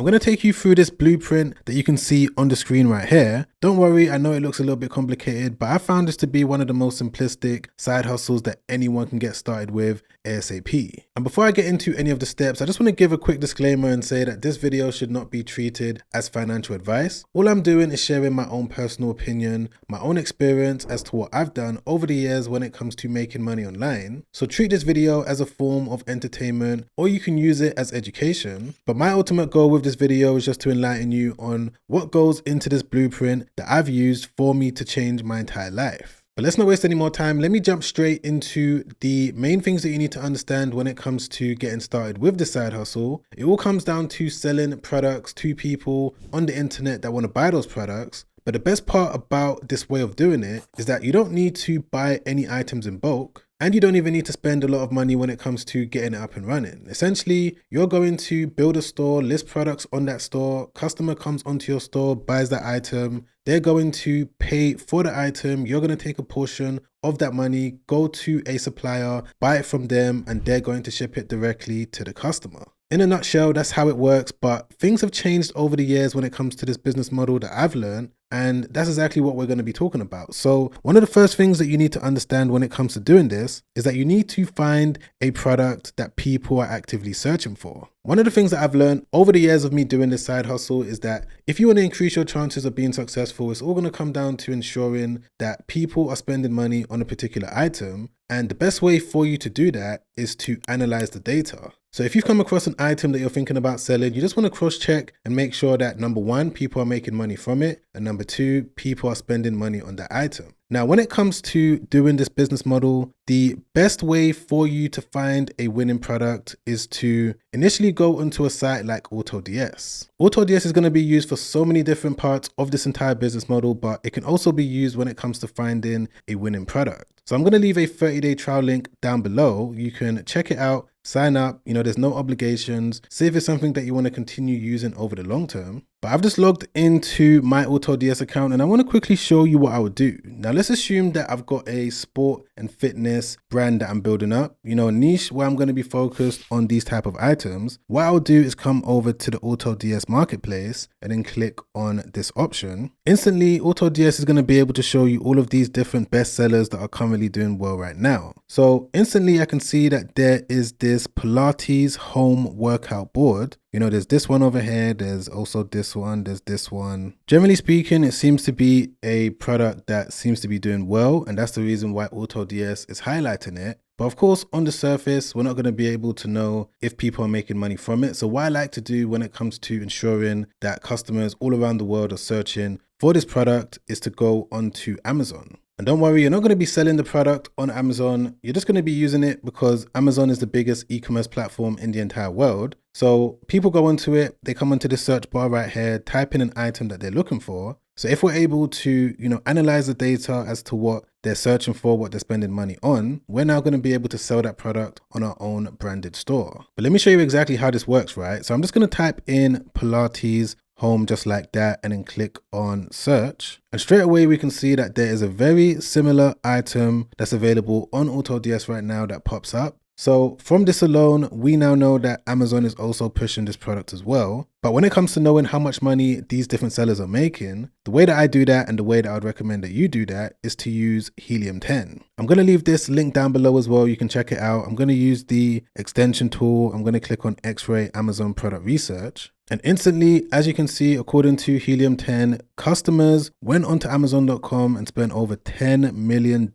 I'm going to take you through this blueprint that you can see on the screen right here. Don't worry, I know it looks a little bit complicated, but I found this to be one of the most simplistic side hustles that anyone can get started with ASAP. And before I get into any of the steps, I just want to give a quick disclaimer and say that this video should not be treated as financial advice. All I'm doing is sharing my own personal opinion, my own experience as to what I've done over the years when it comes to making money online. So treat this video as a form of entertainment, or you can use it as education. But my ultimate goal with this video is just to enlighten you on what goes into this blueprint that I've used for me to change my entire life. But let's not waste any more time. Let me jump straight into the main things that you need to understand when it comes to getting started with the side hustle. It all comes down to selling products to people on the internet that want to buy those products. But the best part about this way of doing it is that you don't need to buy any items in bulk. And you don't even need to spend a lot of money when it comes to getting it up and running. Essentially, you're going to build a store, list products on that store, customer comes onto your store, buys that item, they're going to pay for the item, you're going to take a portion of that money, go to a supplier, buy it from them, and they're going to ship it directly to the customer. In a nutshell, that's how it works, but things have changed over the years when it comes to this business model that I've learned, and that's exactly what we're going to be talking about. So one of the first things that you need to understand when it comes to doing this is that you need to find a product that people are actively searching for. One of the things that I've learned over the years of me doing this side hustle is that if you want to increase your chances of being successful, it's all going to come down to ensuring that people are spending money on a particular item. And the best way for you to do that is to analyze the data. So if you've come across an item that you're thinking about selling, you just want to cross check and make sure that number one, people are making money from it, and number two, people are spending money on that item. Now, when it comes to doing this business model, the best way for you to find a winning product is to initially go onto a site like AutoDS. AutoDS is going to be used for so many different parts of this entire business model, but it can also be used when it comes to finding a winning product. So I'm going to leave a 30-day trial link down below. You can check it out, sign up, there's no obligations, see if it's something that you want to continue using over the long term. But I've just logged into my AutoDS account and I want to quickly show you what I would do. Now let's assume that I've got a sport and fitness brand that I'm building up, a niche where I'm going to be focused on these type of items. What I'll do is come over to the AutoDS marketplace and then click on this option. Instantly, AutoDS is going to be able to show you all of these different best sellers that are currently doing well right now. So instantly I can see that there is this Pilates home workout board. There's this one over here, there's also this one, there's this one. Generally speaking, it seems to be a product that seems to be doing well, and that's the reason why AutoDS is highlighting it. But of course, on the surface, we're not going to be able to know if people are making money from it. So what I like to do when it comes to ensuring that customers all around the world are searching for this product is to go onto Amazon. And don't worry, you're not going to be selling the product on Amazon. You're just going to be using it because Amazon is the biggest e-commerce platform in the entire world. So people go into it, they come onto the search bar right here, type in an item that they're looking for. So if we're able to, analyze the data as to what they're searching for, what they're spending money on, we're now going to be able to sell that product on our own branded store. But let me show you exactly how this works, right? So I'm just going to type in Pilates home just like that and then click on search. And straight away we can see that there is a very similar item that's available on AutoDS right now that pops up. So from this alone, we now know that Amazon is also pushing this product as well. But when it comes to knowing how much money these different sellers are making, the way that I do that and the way that I would recommend that you do that is to use Helium 10. I'm going to leave this link down below as well. You can check it out. I'm going to use the extension tool. I'm going to click on X-Ray Amazon Product Research. And instantly, as you can see, according to Helium 10, customers went onto Amazon.com and spent over $10 million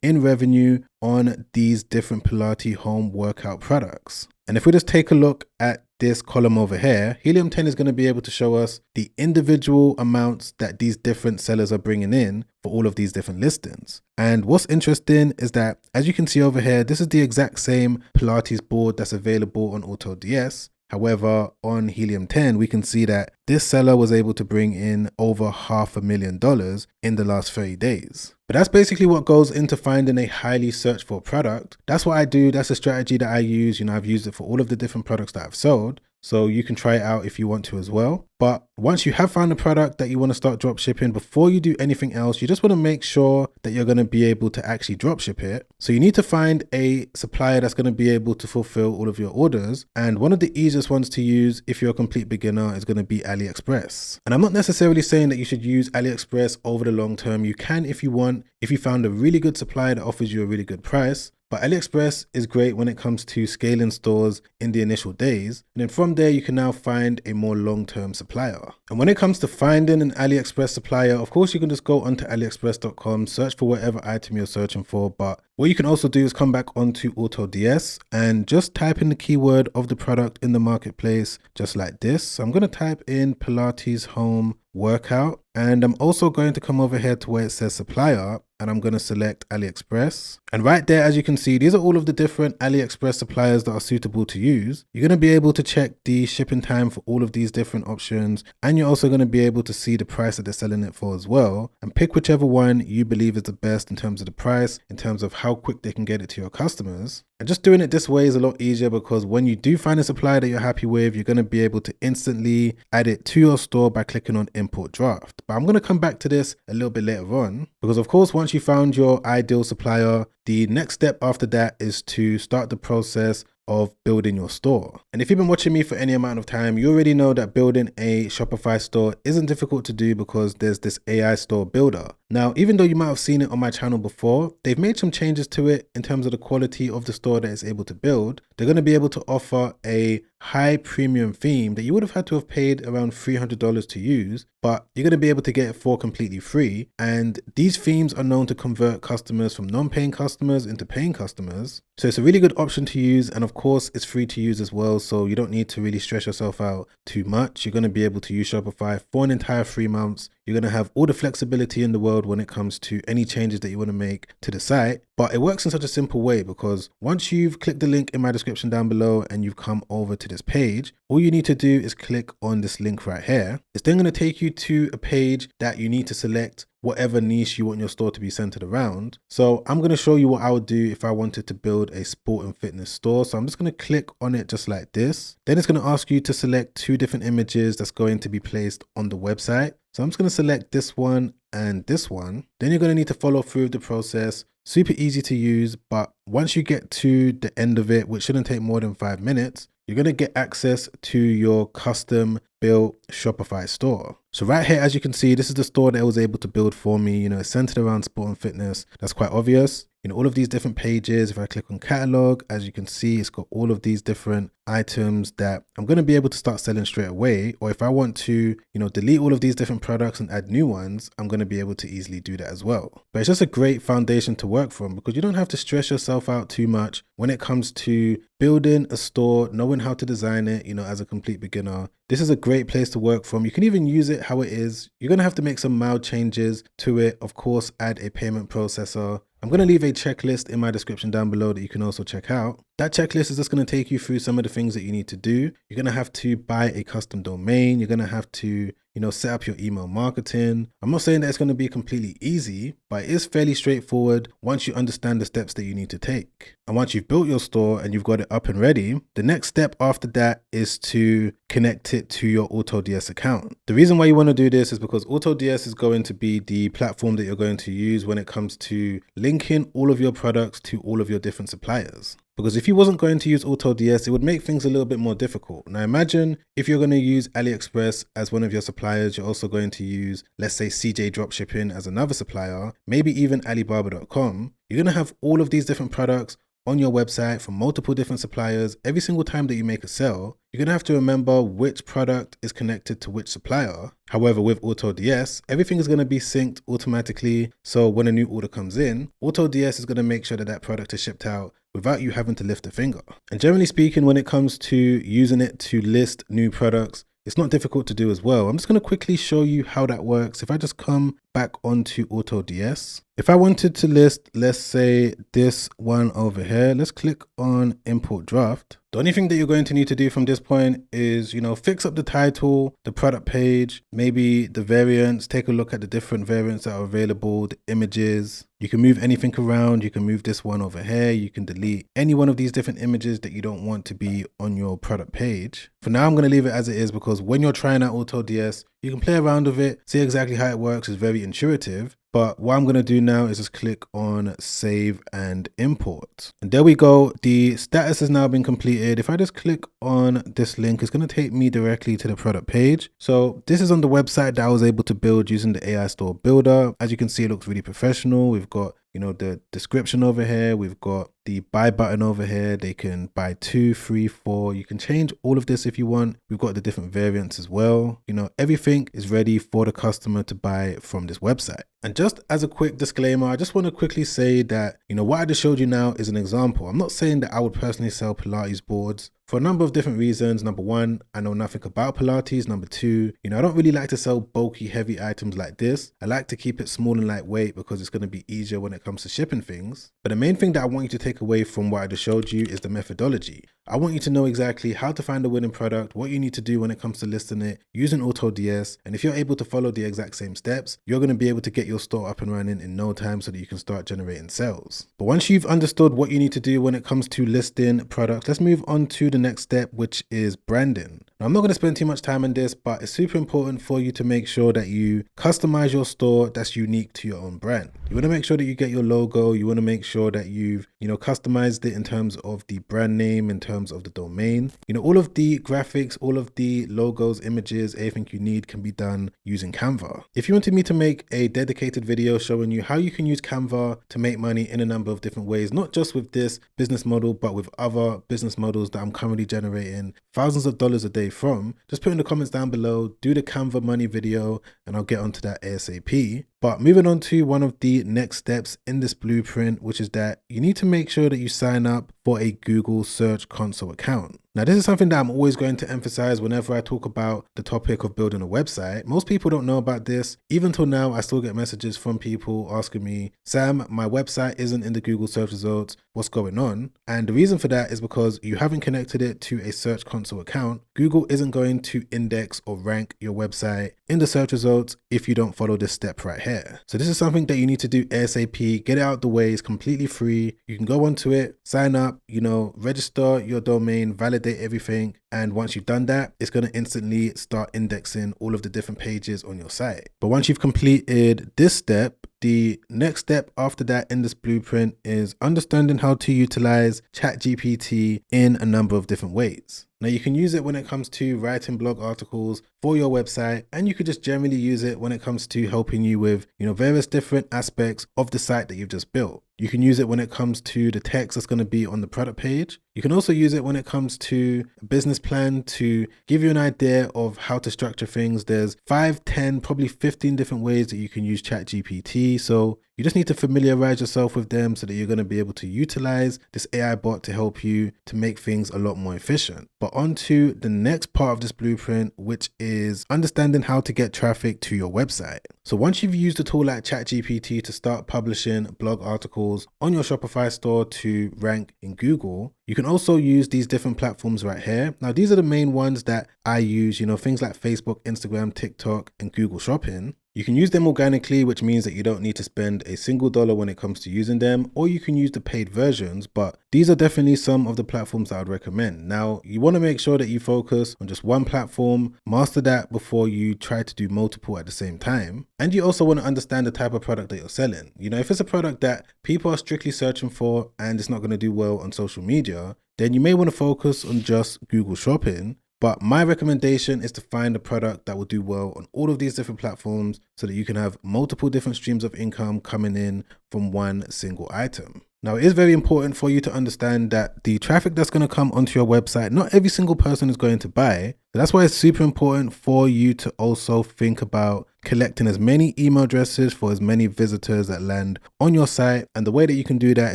in revenue on these different Pilates home workout products. And if we just take a look at this column over here, Helium 10 is going to be able to show us the individual amounts that these different sellers are bringing in for all of these different listings. And what's interesting is that, as you can see over here, this is the exact same Pilates board that's available on AutoDS. However, on Helium 10, we can see that this seller was able to bring in over $500,000 in the last 30 days. But that's basically what goes into finding a highly searched for product. That's what I do. That's a strategy that I use. I've used it for all of the different products that I've sold. so you can try it out if you want to as well. But once you have found a product that you want to start drop shipping, before you do anything else, you just want to make sure that you're going to be able to actually drop ship it. So you need to find a supplier that's going to be able to fulfill all of your orders. And one of the easiest ones to use if you're a complete beginner is going to be AliExpress. And I'm not necessarily saying that you should use AliExpress over the long term. You can if you want, if you found a really good supplier that offers you a really good price. But AliExpress is great when it comes to scaling stores in the initial days. And then from there, you can now find a more long-term supplier. And when it comes to finding an AliExpress supplier, of course, you can just go onto aliexpress.com, search for whatever item you're searching for. But what you can also do is come back onto AutoDS and just type in the keyword of the product in the marketplace, just like this. So I'm going to type in Pilates home workout. And I'm also going to come over here to where it says supplier, and I'm going to select AliExpress. And right there, as you can see, these are all of the different AliExpress suppliers that are suitable to use. You're going to be able to check the shipping time for all of these different options. And you're also going to be able to see the price that they're selling it for as well. And pick whichever one you believe is the best in terms of the price, in terms of how quick they can get it to your customers. And just doing it this way is a lot easier, because when you do find a supplier that you're happy with, you're going to be able to instantly add it to your store by clicking on import draft. But I'm going to come back to this a little bit later on, because of course, once you found your ideal supplier, the next step after that is to start the process of building your store. And if you've been watching me for any amount of time, you already know that building a Shopify store isn't difficult to do, because there's this AI store builder. Now, even though you might have seen it on my channel before, they've made some changes to it in terms of the quality of the store that it's able to build. They're going to be able to offer a high premium theme that you would have had to have paid around $300 to use, but you're going to be able to get it for completely free. And these themes are known to convert customers from non-paying customers into paying customers. So it's a really good option to use. And of course, it's free to use as well. So you don't need to really stress yourself out too much. You're going to be able to use Shopify for an entire 3 months. You're going to have all the flexibility in the world when it comes to any changes that you want to make to the site. But it works in such a simple way, because once you've clicked the link in my description down below and you've come over to this page, all you need to do is click on this link right here. It's then going to take you to a page that you need to select whatever niche you want your store to be centered around. So I'm going to show you what I would do if I wanted to build a sport and fitness store. So I'm just going to click on it just like this. Then it's going to ask you to select 2 different images that's going to be placed on the website. So I'm just going to select this one and this one. Then you're going to need to follow through the process. Super easy to use, but once you get to the end of it, which shouldn't take more than 5 minutes, you're going to get access to your custom built Shopify store. So right here, as you can see, this is the store that I was able to build for me. You know, it's centered around sport and fitness. That's quite obvious. You know, all of these different pages, if I click on catalog, as you can see, it's got all of these different items that I'm going to be able to start selling straight away. Or if I want to, you know, delete all of these different products and add new ones, I'm going to be able to easily do that as well. But it's just a great foundation to work from, because you don't have to stress yourself out too much when it comes to building a store, knowing how to design it, you know, as a complete beginner. This is a great place to work from. You can even use it how it is. You're going to have to make some mild changes to it. Of course, add a payment processor. I'm going to leave a checklist in my description down below that you can also check out. That checklist is just going to take you through some of the things that you need to do. You're going to have to buy a custom domain. You're going to have to, you know, set up your email marketing. I'm not saying that it's going to be completely easy, but it is fairly straightforward once you understand the steps that you need to take. And once you've built your store and you've got it up and ready, the next step after that is to connect it to your AutoDS account. The reason why you want to do this is because AutoDS is going to be the platform that you're going to use when it comes to linking all of your products to all of your different suppliers. Because if you wasn't going to use AutoDS, it would make things a little bit more difficult. Now imagine if you're going to use AliExpress as one of your suppliers, you're also going to use, let's say, CJ Dropshipping as another supplier, maybe even Alibaba.com. You're going to have all of these different products on your website from multiple different suppliers. Every single time that you make a sale, you're going to have to remember which product is connected to which supplier. However, with AutoDS, everything is going to be synced automatically. So when a new order comes in, AutoDS is going to make sure that that product is shipped out without you having to lift a finger. And generally speaking, when it comes to using it to list new products, it's not difficult to do as well. I'm just going to quickly show you how that works. If I just come back onto AutoDS, if I wanted to list, let's say this one over here, let's click on import draft. The only thing that you're going to need to do from this point is, fix up the title, the product page, maybe the variants, take a look at the different variants that are available, the images. You can move anything around. You can move this one over here. You can delete any one of these different images that you don't want to be on your product page. For now, I'm going to leave it as it is because when you're trying out AutoDS, you can play around with it, see exactly how it works. It's very intuitive. But what I'm going to do now is just click on save and import. And there we go. The status has now been completed. If I just click on this link, it's going to take me directly to the product page. So this is on the website that I was able to build using the AI Store Builder. As you can see, it looks really professional. We've got the description over here. We've got the buy button over here. They can buy 2, 3, 4. You can change all of this if you want. We've got the different variants as well. Everything is ready for the customer to buy from this website. And just as a quick disclaimer, I just want to quickly say that, what I just showed you now is an example. I'm not saying that I would personally sell Pilates boards for a number of different reasons. Number one, I know nothing about Pilates. Number two, I don't really like to sell bulky, heavy items like this. I like to keep it small and lightweight because it's going to be easier when it comes to shipping things. But the main thing that I want you to take away from what I just showed you is the methodology. I want you to know exactly how to find a winning product, what you need to do when it comes to listing it using AutoDS. And if you're able to follow the exact same steps, you're going to be able to get your store up and running in no time so that you can start generating sales. But once you've understood what you need to do when it comes to listing products, let's move on to the next step, which is branding. Now, I'm not going to spend too much time on this, but it's super important for you to make sure that you customize your store that's unique to your own brand. You want to make sure that you get your logo. You want to make sure that you've, customized it in terms of the brand name, in terms of the domain. All of the graphics, all of the logos, images, everything you need can be done using Canva. If you wanted me to make a dedicated video showing you how you can use Canva to make money in a number of different ways, not just with this business model, but with other business models that I'm currently generating thousands of dollars a day from, just put in the comments down below, do the Canva money video, and I'll get onto that ASAP. But moving on to one of the next steps in this blueprint, which is that you need to make sure that you sign up for a Google Search Console account. Now, this is something that I'm always going to emphasize whenever I talk about the topic of building a website. Most people don't know about this. Even till now, I still get messages from people asking me, Sam, my website isn't in the Google search results. What's going on? And the reason for that is because you haven't connected it to a Search Console account. Google isn't going to index or rank your website in the search results if you don't follow this step right here. So this is something that you need to do ASAP. Get it out the way. It's completely free. You can go onto it, sign up, register your domain, validate everything. And once you've done that, it's going to instantly start indexing all of the different pages on your site. But once you've completed this step, the next step after that in this blueprint is understanding how to utilize ChatGPT in a number of different ways. Now, you can use it when it comes to writing blog articles for your website, and you could just generally use it when it comes to helping you with, various different aspects of the site that you've just built. You can use it when it comes to the text that's going to be on the product page. You can also use it when it comes to a business plan to give you an idea of how to structure things. There's 5, 10, probably 15 different ways that you can use ChatGPT. So you just need to familiarize yourself with them so that you're going to be able to utilize this AI bot to help you to make things a lot more efficient. But on to the next part of this blueprint, which is understanding how to get traffic to your website. So once you've used a tool like ChatGPT to start publishing blog articles on your Shopify store to rank in Google, you can also use these different platforms right here. Now, these are the main ones that I use, things like Facebook, Instagram, TikTok, and Google Shopping. You can use them organically, which means that you don't need to spend a single dollar when it comes to using them, or you can use the paid versions, but these are definitely some of the platforms that I'd recommend. Now, you want to make sure that you focus on just one platform, master that before you try to do multiple at the same time. And you also want to understand the type of product that you're selling. If it's a product that people are strictly searching for and it's not going to do well on social media, then you may want to focus on just Google Shopping. But my recommendation is to find a product that will do well on all of these different platforms so that you can have multiple different streams of income coming in from one single item. Now, it is very important for you to understand that the traffic that's going to come onto your website, not every single person is going to buy. So that's why it's super important for you to also think about collecting as many email addresses for as many visitors that land on your site. And the way that you can do that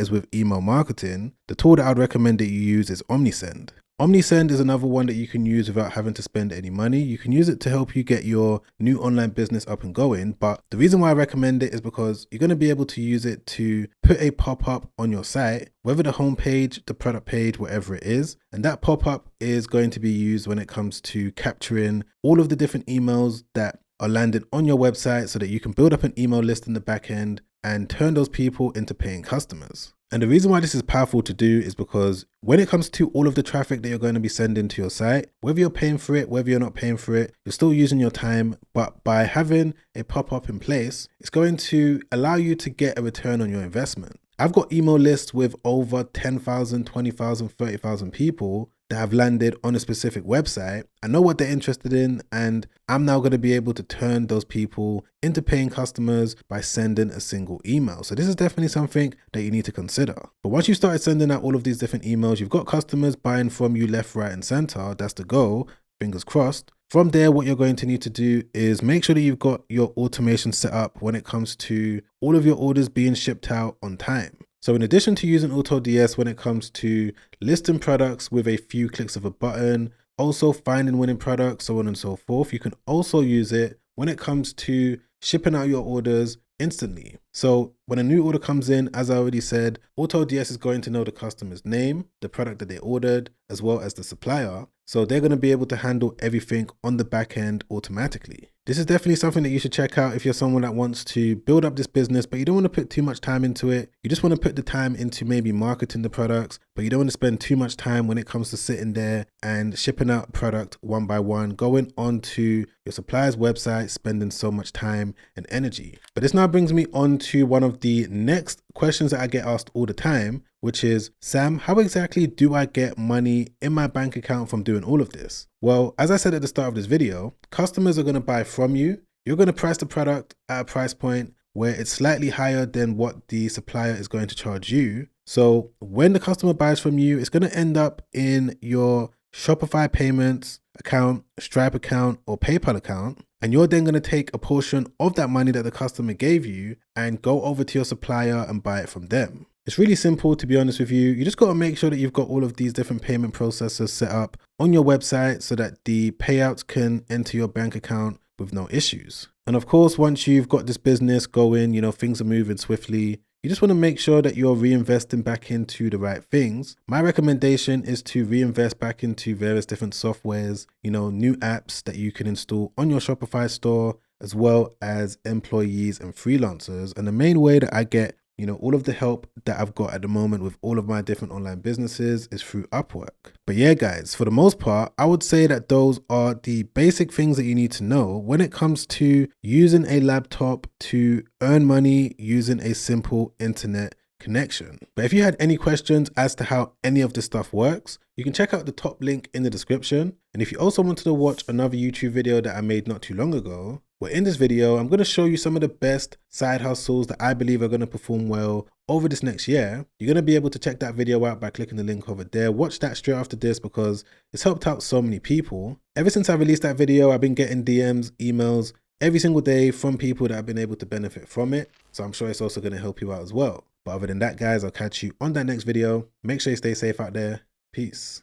is with email marketing. The tool that I'd recommend that you use is OmniSend. OmniSend is another one that you can use without having to spend any money. You can use it to help you get your new online business up and going. But the reason why I recommend it is because you're going to be able to use it to put a pop-up on your site, whether the homepage, the product page, whatever it is. And that pop-up is going to be used when it comes to capturing all of the different emails that are landing on your website so that you can build up an email list in the back end and turn those people into paying customers. And the reason why this is powerful to do is because when it comes to all of the traffic that you're going to be sending to your site, whether you're paying for it, whether you're not paying for it, you're still using your time. But by having a pop-up in place, it's going to allow you to get a return on your investment. I've got email lists with over 10,000, 20,000, 30,000 people that have landed on a specific website. I know what they're interested in, and I'm now going to be able to turn those people into paying customers by sending a single email. So this is definitely something that you need to consider. But once you started sending out all of these different emails, you've got customers buying from you left, right, and center. That's the goal, fingers crossed. From there, what you're going to need to do is make sure that you've got your automation set up when it comes to all of your orders being shipped out on time. So in addition to using AutoDS when it comes to listing products with a few clicks of a button, also finding winning products, so on and so forth, you can also use it when it comes to shipping out your orders instantly. So when a new order comes in, as I already said, AutoDS is going to know the customer's name, the product that they ordered, as well as the supplier. So they're going to be able to handle everything on the back end automatically. This is definitely something that you should check out if you're someone that wants to build up this business, but you don't want to put too much time into it. You just want to put the time into maybe marketing the products, but you don't want to spend too much time when it comes to sitting there and shipping out product one by one, going onto your supplier's website, spending so much time and energy. But this now brings me on to one of the next questions that I get asked all the time, which is, Sam, how exactly do I get money in my bank account from doing all of this? Well, as I said at the start of this video, customers are going to buy from you. You're going to price the product at a price point where it's slightly higher than what the supplier is going to charge you. So when the customer buys from you, it's going to end up in your Shopify payments account, Stripe account, or PayPal account. And you're then going to take a portion of that money that the customer gave you and go over to your supplier and buy it from them. It's really simple, to be honest with you. You just got to make sure that you've got all of these different payment processors set up on your website so that the payouts can enter your bank account with no issues. And of course, once you've got this business going, things are moving swiftly. You just want to make sure that you're reinvesting back into the right things. My recommendation is to reinvest back into various different softwares, new apps that you can install on your Shopify store, as well as employees and freelancers. And the main way that I get all of the help that I've got at the moment with all of my different online businesses is through Upwork. But yeah, guys, for the most part, I would say that those are the basic things that you need to know when it comes to using a laptop to earn money using a simple internet connection. But if you had any questions as to how any of this stuff works, you can check out the top link in the description. And if you also wanted to watch another YouTube video that I made not too long ago, well, in this video, I'm going to show you some of the best side hustles that I believe are going to perform well over this next year. You're going to be able to check that video out by clicking the link over there. Watch that straight after this because it's helped out so many people. Ever since I released that video, I've been getting DMs, emails every single day from people that have been able to benefit from it. So I'm sure it's also going to help you out as well. But other than that, guys, I'll catch you on that next video. Make sure you stay safe out there. Peace.